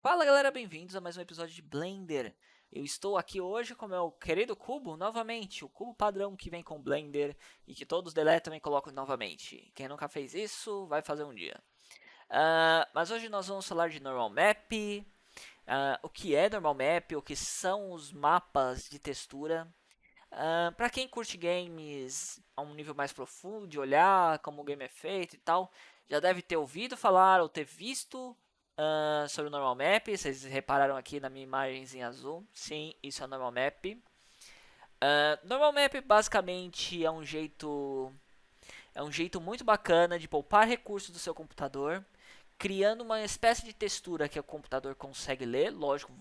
Fala galera, bem-vindos a mais um episódio de Blender. Eu estou aqui hoje com o meu querido cubo, novamente, o cubo padrão que vem com Blender e que todos deletam e colocam novamente. Quem nunca fez isso, vai fazer um dia. Mas hoje nós vamos falar de Normal Map, o que é Normal Map, o que são os mapas de textura. Para quem curte games a um nível mais profundo, de olhar como o game é feito e tal, já deve ter ouvido falar ou ter visto sobre o Normal Map. Vocês repararam aqui na minha imagenzinha azul? Sim, isso é o Normal Map. Normal Map basicamente é um jeito muito bacana de poupar recursos do seu computador, criando uma espécie de textura que o computador consegue ler. Lógico,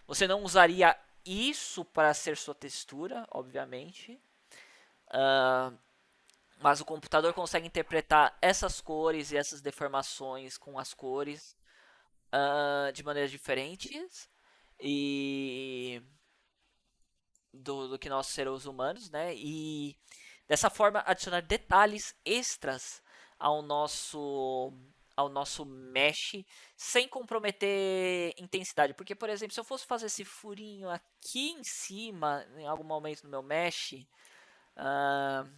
você não usaria isso para ser sua textura, obviamente. Ah, mas o computador consegue interpretar essas cores e essas deformações com as cores de maneiras diferentes e do que nós seres humanos, né? E dessa forma adicionar detalhes extras ao nosso ao nosso mesh sem comprometer intensidade. Porque, por exemplo, se eu fosse fazer esse furinho aqui em cima, em algum momento no meu mesh, uh,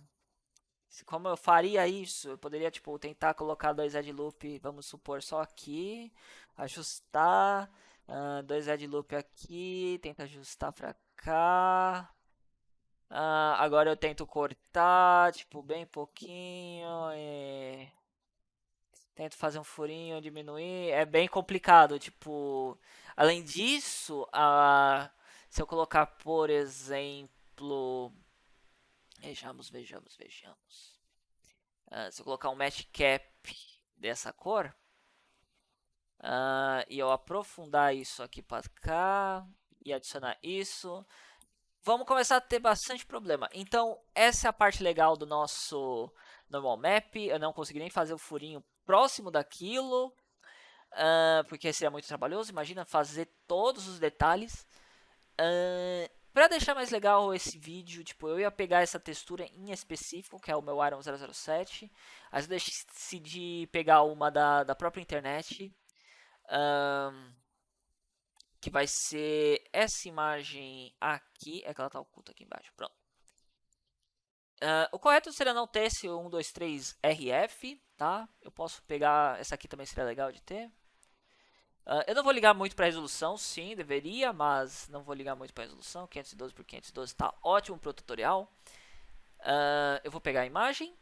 como eu faria isso? Eu poderia tipo tentar colocar dois edge loop, vamos supor, só aqui, ajustar, dois edge loop aqui, tenta ajustar pra cá. Agora eu tento cortar, tipo, bem pouquinho. Tento fazer um furinho, diminuir. É bem complicado, tipo. Além disso, se eu colocar, por exemplo. Vejamos. Se eu colocar um match cap dessa cor. E eu aprofundar isso aqui para cá. E adicionar isso. Vamos começar a ter bastante problema. Então, essa é a parte legal do nosso normal map. Eu não consegui nem fazer o furinho próximo daquilo, porque seria muito trabalhoso. Imagina fazer todos os detalhes. Para deixar mais legal esse vídeo, tipo, eu ia pegar essa textura em específico, que é o meu Iron 007. Mas eu decidi pegar uma da própria internet, que vai ser essa imagem aqui. É que ela tá oculta aqui embaixo. Pronto. O correto seria não ter esse 123RF, tá? Eu posso pegar, essa aqui também seria legal de ter. Eu não vou ligar muito para resolução, sim, deveria, mas não vou ligar muito para resolução. 512 por 512 está ótimo para o tutorial. Eu vou pegar a imagem,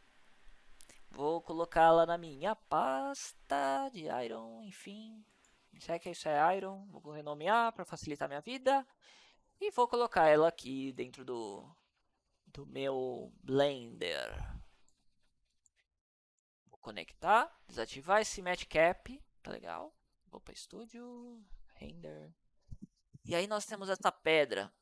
vou colocá-la na minha pasta de Iron, enfim. Será que isso é Iron? Vou renomear para facilitar minha vida. E vou colocar ela aqui dentro do meu Blender. Vou conectar, desativar esse match cap, tá legal. Vou para estúdio, render. E aí nós temos essa pedra,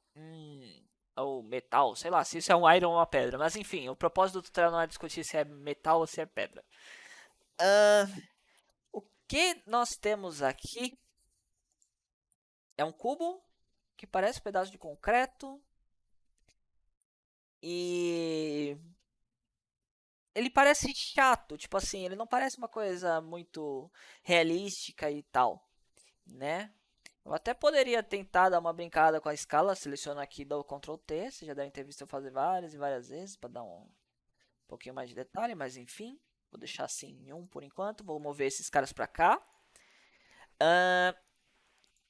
ou metal, sei lá, se isso é um iron ou uma pedra. Mas enfim, o propósito do tutorial não é discutir se é metal ou se é pedra. Ah, o que nós temos aqui é um cubo que parece um pedaço de concreto e ele parece chato, tipo assim, ele não parece uma coisa muito realística e tal, né? Eu até poderia tentar dar uma brincada com a escala, seleciono aqui, dou Ctrl T, vocês já devem ter visto eu fazer várias e várias vezes para dar um pouquinho mais de detalhe, mas enfim, vou deixar assim em um por enquanto, vou mover esses caras para cá.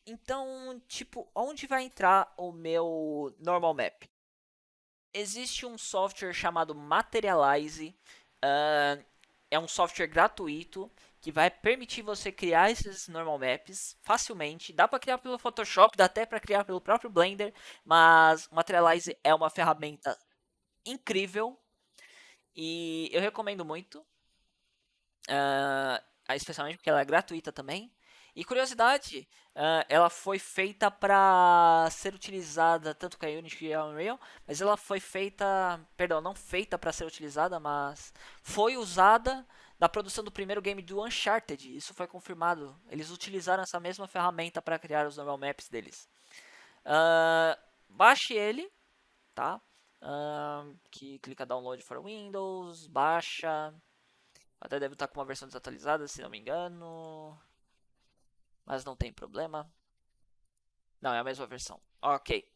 Então, tipo, onde vai entrar o meu normal map? Existe um software chamado Materialize, é um software gratuito que vai permitir você criar esses normal maps facilmente. Dá para criar pelo Photoshop, dá até para criar pelo próprio Blender, mas o Materialize é uma ferramenta incrível e eu recomendo muito, especialmente porque ela é gratuita também. E curiosidade, ela foi feita para ser utilizada tanto com a Unity e a Unreal, mas ela foi feita, perdão, não feita para ser utilizada, mas foi usada na produção do primeiro game do Uncharted. Isso foi confirmado. Eles utilizaram essa mesma ferramenta para criar os normal maps deles. Baixe ele, tá? Que clica download for Windows, baixa. Até deve estar com uma versão desatualizada, se não me engano. mas não tem problema. Não, é a mesma versão. Ok.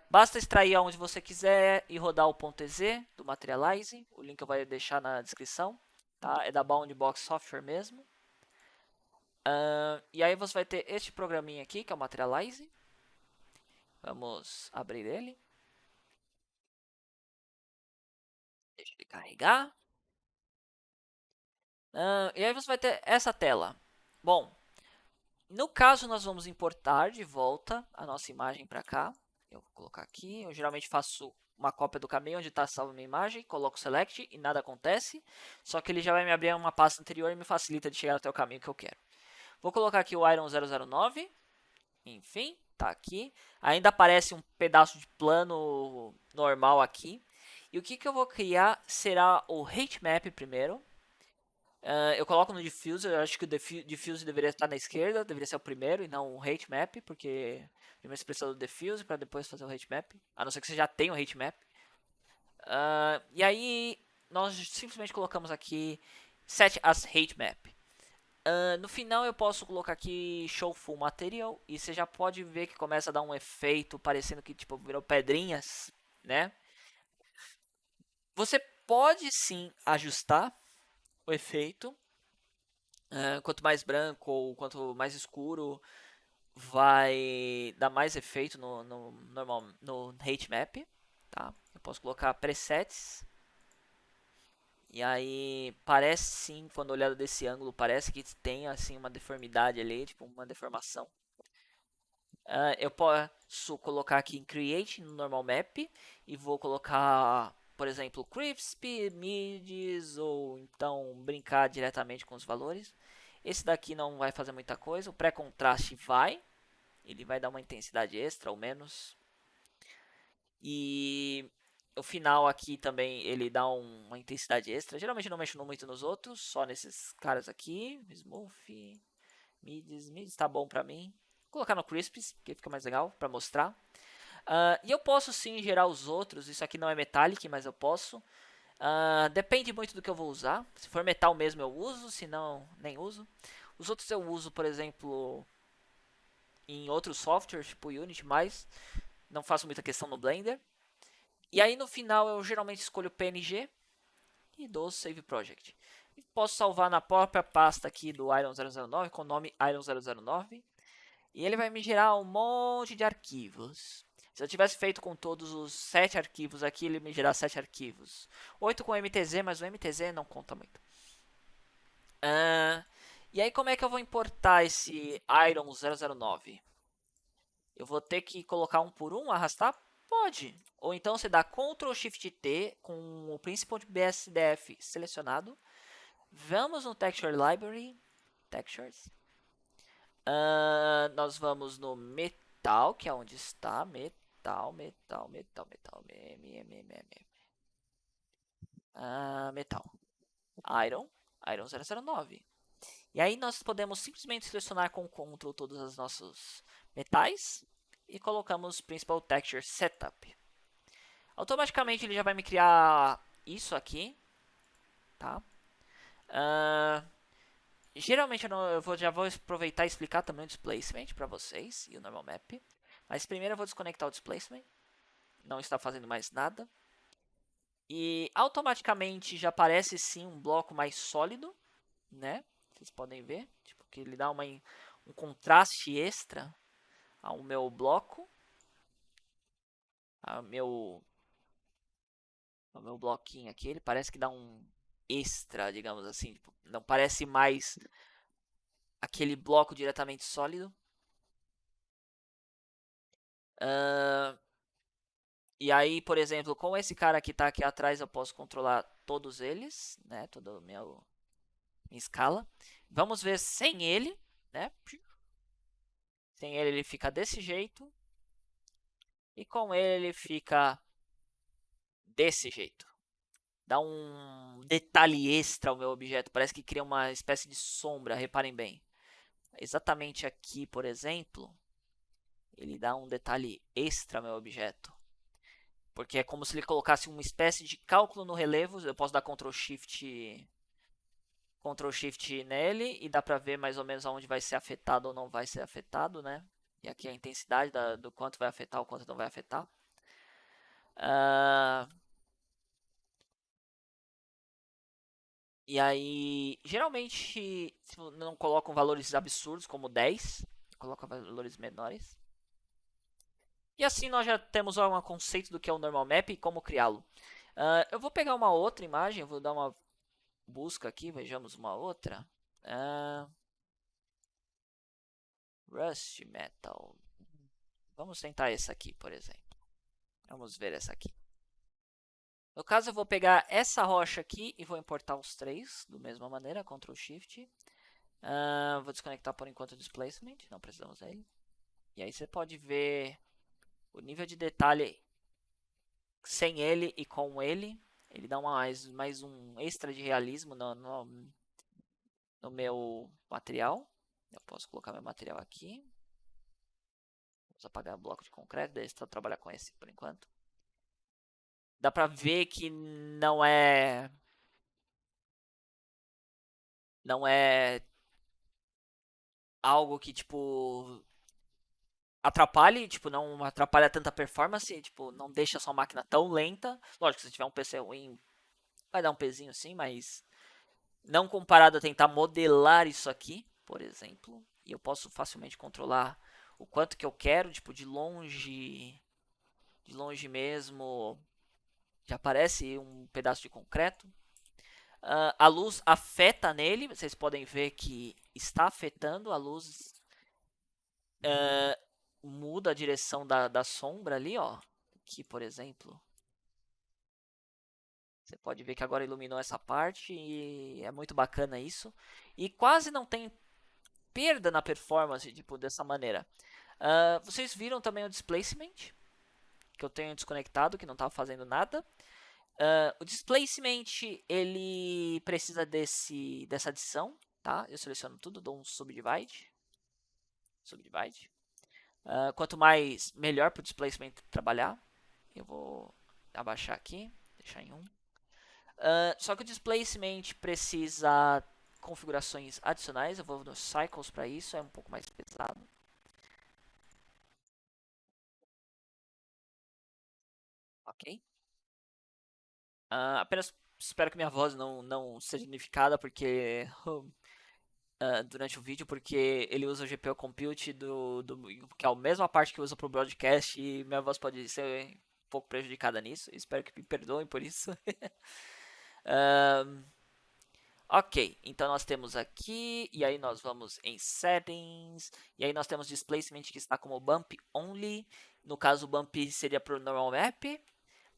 Basta extrair onde você quiser e rodar o .ez do Materialize. O link eu vou deixar na descrição. Tá? É da Boundbox Software mesmo. E aí você vai ter este programinha aqui, que é o Materialize. Vamos abrir ele. Deixa ele carregar. E aí você vai ter essa tela. Bom, no caso nós vamos importar de volta a nossa imagem para cá. Eu vou colocar aqui. Eu geralmente faço uma cópia do caminho onde está salva a minha imagem, coloco select e nada acontece. Só que ele já vai me abrir uma pasta anterior e me facilita de chegar até o caminho que eu quero. Vou colocar aqui o Iron 009. Enfim, tá aqui. Ainda aparece um pedaço de plano normal aqui. E o que eu vou criar será o Heat Map primeiro. Eu coloco no Diffuser, eu acho que o Diffuser deveria estar na esquerda, deveria ser o primeiro e não o Heat Map, porque primeiro você precisa do Diffuser para depois fazer o Heat Map, a não ser que você já tenha o Heat Map. E aí nós simplesmente colocamos aqui Set as Heat Map. No final eu posso colocar aqui Show Full Material e você já pode ver que começa a dar um efeito parecendo que tipo virou pedrinhas, né? Você pode sim ajustar o efeito. Quanto mais branco ou quanto mais escuro, vai dar mais efeito no Heat Map. Tá? Eu posso colocar presets. E aí parece sim, quando olhado desse ângulo, parece que tem assim uma deformidade ali, tipo uma deformação. Eu posso colocar aqui em Create no Normal Map e vou colocar, por exemplo, Crisp, Midges ou então brincar diretamente com os valores. Esse daqui não vai fazer muita coisa, o pré-contraste vai, ele vai dar uma intensidade extra ou menos. E o final aqui também ele dá uma intensidade extra. Geralmente não mexo muito nos outros, só nesses caras aqui. Smooth, Midges tá bom pra mim. Vou colocar no Crispis, que fica mais legal pra mostrar. E eu posso sim gerar os outros. Isso aqui não é metallic, mas eu posso. Depende muito do que eu vou usar. Se for metal mesmo eu uso, se não, nem uso. Os outros eu uso, por exemplo, em outros softwares, tipo Unity, mas não faço muita questão no Blender. E aí no final eu geralmente escolho PNG e dou Save Project. E posso salvar na própria pasta aqui do Iron 009 com o nome Iron 009. E ele vai me gerar um monte de arquivos. Se eu tivesse feito com todos os 7 arquivos aqui, ele me gerar 7 arquivos. 8 com MTZ, mas o MTZ não conta muito. E aí como é que eu vou importar esse Iron 009? Eu vou ter que colocar um por um, arrastar? Pode. Ou então você dá Ctrl Shift T com o Principal.bsdf selecionado. Vamos no Texture Library, Textures. Nós vamos no Metal, que é onde está. Metal. Metal. Iron 009. E aí nós podemos simplesmente selecionar com Ctrl todos os nossos metais e colocamos Principal Texture Setup. Automaticamente ele já vai me criar isso aqui, tá? Geralmente já vou aproveitar e explicar também o Displacement para vocês e o Normal Map. Mas primeiro eu vou desconectar o Displacement. Não está fazendo mais nada. E automaticamente já aparece sim um bloco mais sólido, né? Vocês podem ver, tipo, que ele dá um contraste extra ao meu bloco, ao meu bloquinho aqui. Ele parece que dá um extra, digamos assim, tipo, não parece mais aquele bloco diretamente sólido. E aí, por exemplo, com esse cara que está aqui atrás, eu posso controlar todos eles, né? Toda a minha escala. Vamos ver sem ele, né? Sem ele fica desse jeito. E com ele fica desse jeito. Dá um detalhe extra ao meu objeto. Parece que cria uma espécie de sombra, reparem bem. Exatamente aqui, por exemplo, ele dá um detalhe extra ao meu objeto. Porque é como se ele colocasse uma espécie de cálculo no relevo. Eu posso dar Ctrl Shift Ctrl Shift nele e dá pra ver mais ou menos aonde vai ser afetado ou não vai ser afetado, né? E aqui a intensidade do quanto vai afetar ou quanto não vai afetar. E aí, geralmente, não colocam valores absurdos como 10, colocam valores menores. E assim nós já temos um conceito do que é o normal map e como criá-lo. Eu vou pegar uma outra imagem, eu vou dar uma busca aqui, vejamos uma outra. Rust Metal. Vamos tentar essa aqui, por exemplo. Vamos ver essa aqui. No caso, eu vou pegar essa rocha aqui e vou importar os três da mesma maneira, Ctrl Shift. Vou desconectar por enquanto o Displacement, não precisamos dele. E aí você pode ver o nível de detalhe sem ele e com ele. Ele dá mais um extra de realismo no meu material. Eu posso colocar meu material aqui. Vamos apagar o bloco de concreto, deixa eu trabalhar com esse por enquanto. Dá pra ver que não é algo que, tipo, atrapalhe, tipo, não atrapalha tanta performance, tipo, não deixa a sua máquina tão lenta. Lógico, se tiver um PC ruim, vai dar um pezinho sim, mas não comparado a tentar modelar isso aqui, por exemplo. E eu posso facilmente controlar o quanto que eu quero, tipo, de longe mesmo, já aparece um pedaço de concreto. A luz afeta nele, vocês podem ver que está afetando a luz. Muda a direção da sombra ali, ó. Aqui, por exemplo. Você pode ver que agora iluminou essa parte e é muito bacana isso. E quase não tem perda na performance, tipo, dessa maneira. Vocês viram também o displacement, que eu tenho desconectado, que não estava fazendo nada. O displacement, ele precisa dessa adição, tá? Eu seleciono tudo, dou um subdivide. Quanto mais, melhor para o displacement trabalhar. Eu vou abaixar aqui, deixar em 1. Só que o displacement precisa configurações adicionais. Eu vou no Cycles para isso, é um pouco mais pesado. Ok. Apenas espero que minha voz não seja unificada porque durante o vídeo, porque ele usa o GPU Compute que é a mesma parte que usa para o broadcast e minha voz pode ser um pouco prejudicada nisso. Espero que me perdoem por isso. Ok, então nós temos aqui, e aí nós vamos em Settings, e aí nós temos Displacement que está como Bump Only, no caso o Bump seria para o Normal Map,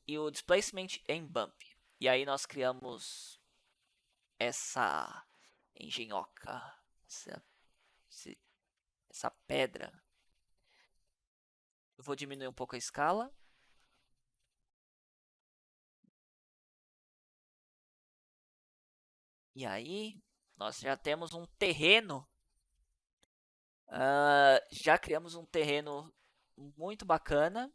e o Displacement em Bump. E aí nós criamos essa engenhoca, essa pedra. Eu vou diminuir um pouco a escala. E aí nós já temos um terreno. Já criamos um terreno muito bacana.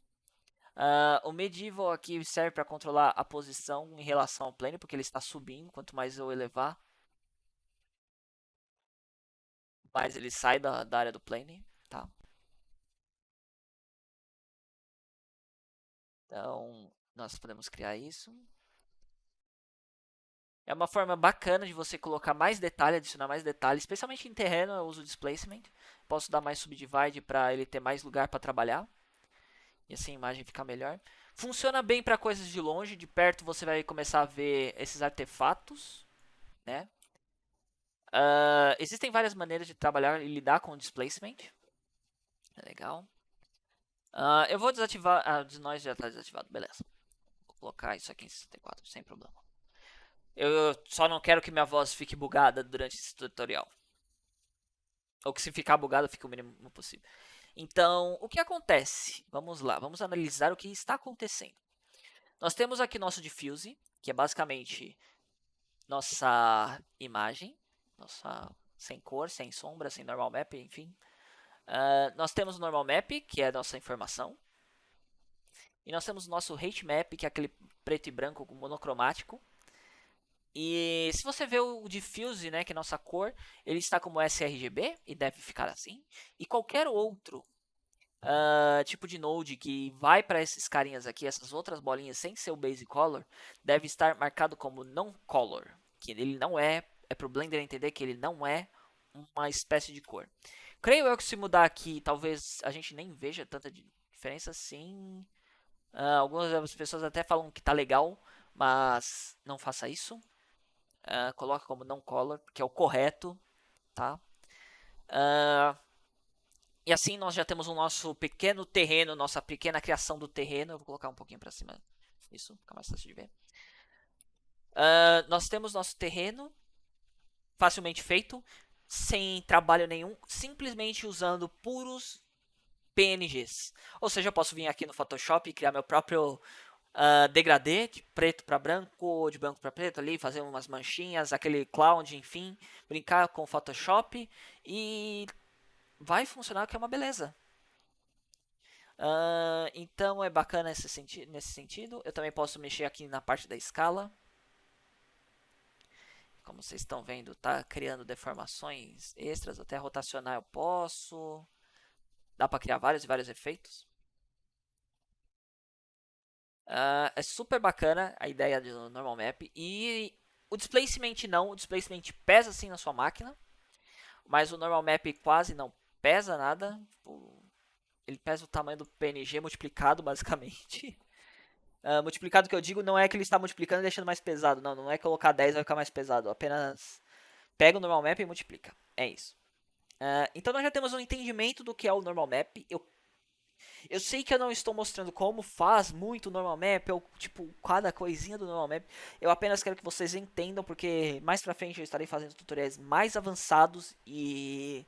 O Medieval aqui serve para controlar a posição em relação ao plane, porque ele está subindo. Quanto mais eu elevar, mais ele sai da área do plane. Tá? Então, nós podemos criar isso. É uma forma bacana de você colocar mais detalhe, adicionar mais detalhe, especialmente em terreno. Eu uso displacement. Posso dar mais subdivide para ele ter mais lugar para trabalhar. E assim a imagem fica melhor. Funciona bem para coisas de longe. De perto você vai começar a ver esses artefatos, né? Existem várias maneiras de trabalhar e lidar com o displacement. É legal. Eu vou desativar. De nós já está desativado, beleza. Vou colocar isso aqui em 64, sem problema. Eu só não quero que minha voz fique bugada durante esse tutorial. Ou que se ficar bugada, fique o mínimo possível. Então, o que acontece? Vamos lá, vamos analisar o que está acontecendo. Nós temos aqui nosso diffuse, que é basicamente nossa imagem, nossa sem cor, sem sombra, sem normal map, enfim. Nós temos o normal map, que é a nossa informação. E nós temos o nosso hate map, que é aquele preto e branco monocromático. E se você vê o diffuse, né, que é nossa cor, ele está como sRGB e deve ficar assim. E qualquer outro tipo de node que vai para esses carinhas aqui, essas outras bolinhas sem ser o base color, deve estar marcado como non color, que ele não é pro Blender entender que ele não é uma espécie de cor. Creio eu que se mudar aqui, talvez a gente nem veja tanta diferença assim. Algumas pessoas até falam que tá legal, mas não faça isso. Coloca como non color, que é o correto, tá? Uh, E assim nós já temos o nosso pequeno terreno, nossa pequena criação do terreno. Eu vou colocar um pouquinho para cima. Isso, fica mais fácil de ver. Nós temos nosso terreno facilmente feito, sem trabalho nenhum, simplesmente usando puros PNGs. Ou seja, eu posso vir aqui no Photoshop e criar meu próprio degradê de preto para branco, ou de branco para preto ali, fazer umas manchinhas, aquele cloud, enfim, brincar com o Photoshop e vai funcionar que é uma beleza. Então é bacana nesse sentido. Eu também posso mexer aqui na parte da escala. Como vocês estão vendo, tá criando deformações extras. Até rotacionar eu posso. Dá para criar vários e vários efeitos. É super bacana a ideia do normal map. E o displacement não. O displacement pesa sim na sua máquina. Mas o normal map quase não pesa nada. Ele pesa o tamanho do PNG multiplicado basicamente. Multiplicado que eu digo não é que ele está multiplicando e deixando mais pesado. Não, não é colocar 10 vai ficar mais pesado. Apenas pega o normal map e multiplica. É isso. Então nós já temos um entendimento do que é o normal map. Eu sei que eu não estou mostrando como faz muito o normal map, ou tipo, cada coisinha do normal map. Eu apenas quero que vocês entendam, porque mais pra frente eu estarei fazendo tutoriais mais avançados e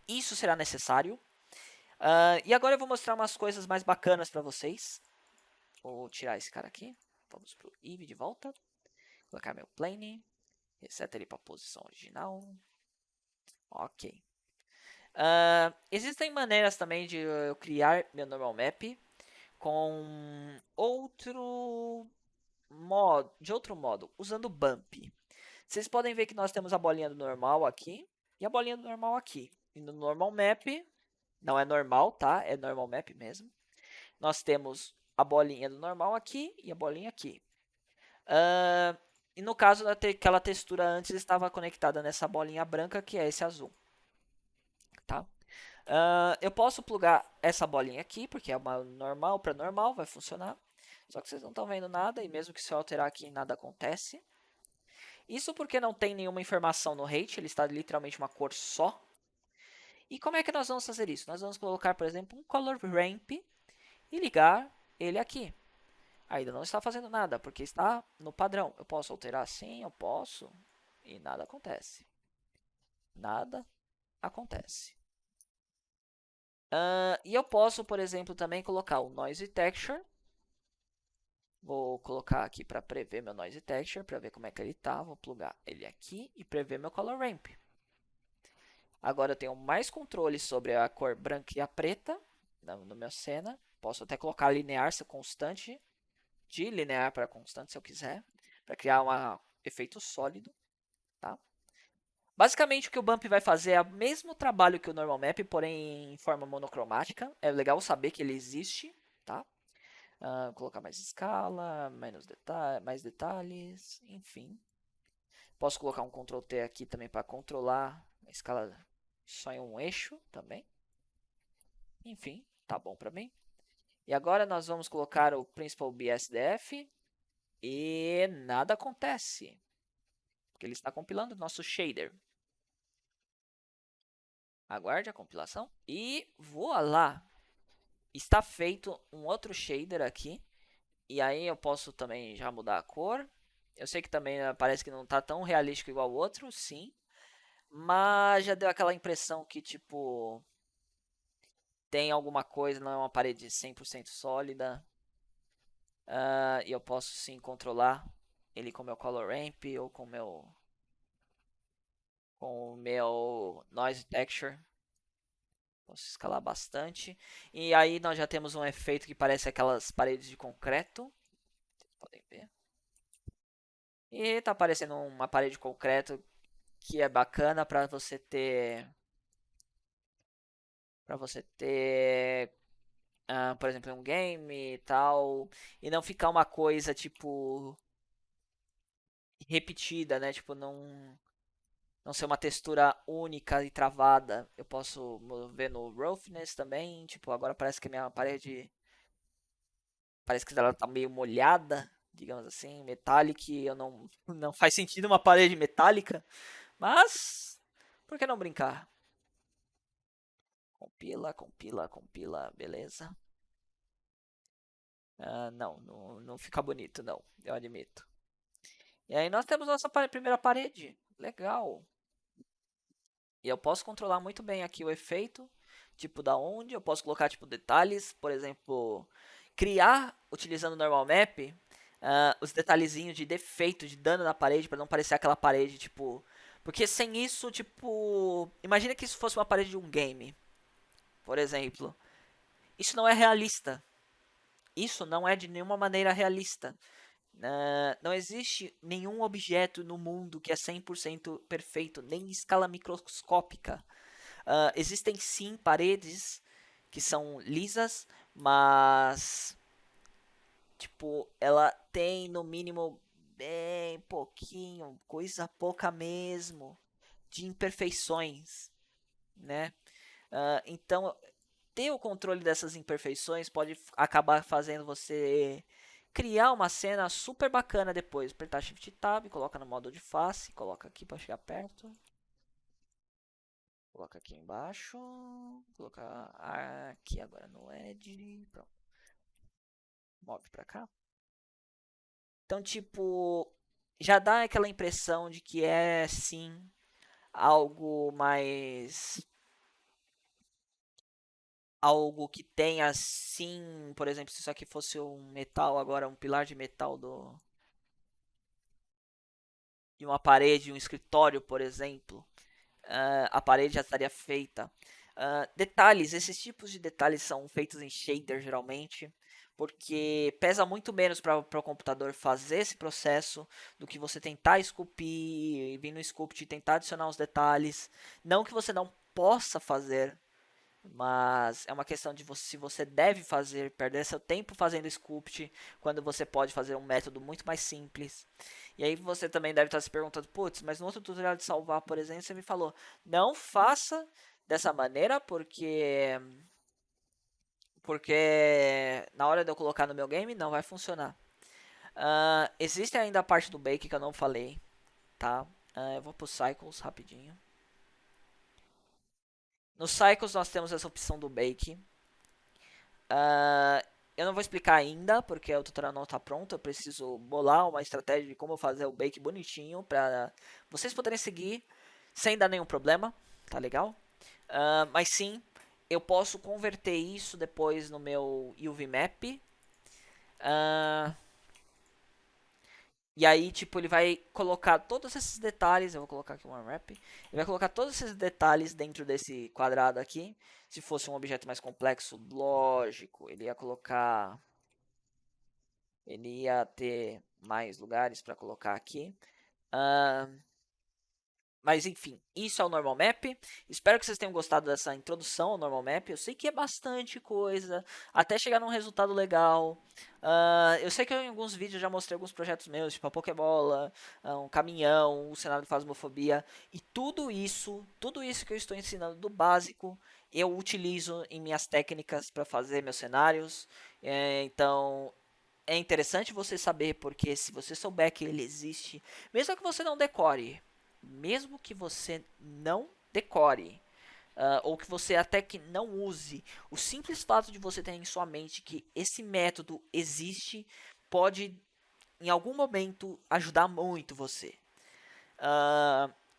isso será necessário. E agora eu vou mostrar umas coisas mais bacanas pra vocês. Vou tirar esse cara aqui. Vamos pro Eevee de volta. Colocar meu plane. Reseta ele para a posição original. Ok. Existem maneiras também de eu criar meu normal map com outro modo, usando bump. Vocês podem ver que nós temos a bolinha do normal aqui e a bolinha do normal aqui. E no normal map, não é normal, tá? É normal map mesmo. Nós temos a bolinha do normal aqui e a bolinha aqui. E no caso, aquela textura antes estava conectada nessa bolinha branca que é esse azul. Tá? Eu posso plugar essa bolinha aqui, porque é uma normal para normal, vai funcionar. Só que vocês não estão vendo nada, e mesmo que se eu alterar aqui, nada acontece. Isso porque não tem nenhuma informação no rate, ele está literalmente uma cor só. E como é que nós vamos fazer isso? Nós vamos colocar, por exemplo, um color ramp e ligar ele aqui. Ainda não está fazendo nada, porque está no padrão. Eu posso alterar assim, eu posso, e nada acontece. Nada acontece. E eu posso, por exemplo, também colocar o Noise Texture. Vou colocar aqui para prever meu Noise Texture, para ver como é que ele está. Vou plugar ele aqui e prever meu Color Ramp. Agora eu tenho mais controle sobre a cor branca e a preta no meu cena. Posso até colocar linear se constante, de linear para constante se eu quiser, para criar um efeito sólido. Tá? Basicamente o que o Bump vai fazer é o mesmo trabalho que o Normal Map, porém em forma monocromática. É legal saber que ele existe, tá? Colocar mais escala, mais detalhes, enfim. Posso colocar um Ctrl T aqui também para controlar a escala só em um eixo também. Enfim, tá bom para mim. E agora nós vamos colocar o Principal BSDF e nada acontece. Porque ele está compilando o nosso shader. Aguarde a compilação. E voilá! Está feito um outro shader aqui. E aí eu posso também já mudar a cor. Eu sei que também parece que não está tão realístico igual o outro, sim. Mas já deu aquela impressão que, tipo, tem alguma coisa, não é uma parede 100% sólida. E eu posso sim controlar ele com meu color ramp ou com o meu noise texture. Posso escalar bastante. E aí nós já temos um efeito que parece aquelas paredes de concreto. Vocês podem ver. E tá aparecendo uma parede de concreto que é bacana para você ter, por exemplo, um game e tal, e não ficar uma coisa tipo repetida, né? Tipo, não ser uma textura única e travada. Eu posso ver no roughness também, tipo, agora parece que a minha parede parece que ela tá meio molhada, digamos assim, metallic, eu não não faz sentido uma parede metálica, mas por que não brincar? Compila, compila, compila, beleza. Não fica bonito, não, eu admito. E aí nós temos nossa primeira parede. Legal. E eu posso controlar muito bem aqui o efeito, tipo da onde, eu posso colocar tipo detalhes, por exemplo, criar utilizando o normal map, os detalhezinhos de defeito, de dano na parede para não parecer aquela parede tipo, porque sem isso, tipo, imagina que isso fosse uma parede de um game, por exemplo. Isso não é realista. Isso não é de nenhuma maneira realista. Não existe nenhum objeto no mundo que é 100% perfeito, nem em escala microscópica. Existem sim paredes que são lisas, mas tipo, ela tem no mínimo bem pouquinho, coisa pouca mesmo, de imperfeições, né? Então, ter o controle dessas imperfeições pode acabar fazendo você criar uma cena super bacana depois. Apertar Shift Tab, coloca no modo de face, coloca aqui para chegar perto. Coloca aqui embaixo. Colocar aqui agora no Edge. Pronto. Move pra cá. Então, tipo, já dá aquela impressão de que é sim algo mais. Algo que tenha sim, por exemplo, se isso aqui fosse um metal, agora um pilar de metal de uma parede, um escritório, por exemplo, a parede já estaria feita. Detalhes, esses tipos de detalhes são feitos em shader geralmente, porque pesa muito menos para o computador fazer esse processo do que você tentar esculpir, vir no sculpt e tentar adicionar os detalhes. Não que você não possa fazer, mas é uma questão de você, se você deve fazer, perder seu tempo fazendo sculpt, quando você pode fazer um método muito mais simples. E aí você também deve estar se perguntando, putz, mas no outro tutorial de salvar, por exemplo, você me falou, não faça dessa maneira, porque na hora de eu colocar no meu game não vai funcionar. Existe ainda a parte do bake que eu não falei, tá? Eu vou pro Cycles rapidinho. No Cycles nós temos essa opção do bake. Eu não vou explicar ainda, porque o tutorial não está pronto. Eu preciso bolar uma estratégia de como fazer o bake bonitinho para vocês poderem seguir sem dar nenhum problema, tá legal? Mas sim, eu posso converter isso depois no meu UV Map. Uh, e aí, tipo, ele vai colocar todos esses detalhes. Eu vou colocar aqui uma wrap. Ele vai colocar todos esses detalhes dentro desse quadrado aqui. Se fosse um objeto mais complexo, lógico, ele ia colocar. Ele ia ter mais lugares para colocar aqui. Uh, mas enfim, isso é o Normal Map. Espero que vocês tenham gostado dessa introdução ao Normal Map. Eu sei que é bastante coisa, até chegar num resultado legal. Eu sei que eu, em alguns vídeos já mostrei alguns projetos meus, tipo a Pokébola, um caminhão, o cenário de Phasmophobia. E tudo isso que eu estou ensinando do básico, eu utilizo em minhas técnicas para fazer meus cenários. Então, é interessante você saber, porque se você souber que ele existe, mesmo que você não decore, mesmo que você não decore, ou que você até que não use, o simples fato de você ter em sua mente que esse método existe pode em algum momento ajudar muito você.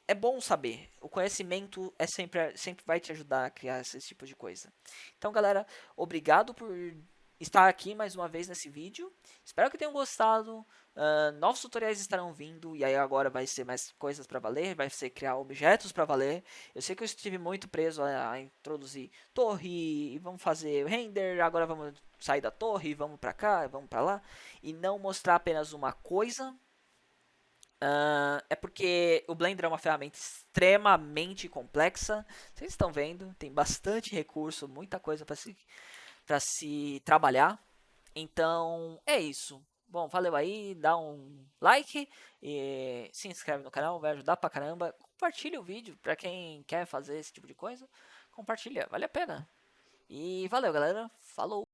É bom saber. O conhecimento sempre vai te ajudar a criar esse tipo de coisa. Então, galera, obrigado por estar aqui mais uma vez nesse vídeo. Espero que tenham gostado. Novos tutoriais estarão vindo e aí agora vai ser mais coisas para valer, vai ser criar objetos para valer. Eu sei que eu estive muito preso a introduzir torre e vamos fazer render, agora vamos sair da torre, vamos para cá, vamos para lá e não mostrar apenas uma coisa É porque o Blender é uma ferramenta extremamente complexa. Vocês estão vendo, tem bastante recurso, muita coisa para se trabalhar. Então, é isso. Bom, valeu aí, dá um like e se inscreve no canal, vai ajudar pra caramba. Compartilha o vídeo pra quem quer fazer esse tipo de coisa. Compartilha, vale a pena. E valeu, galera. Falou!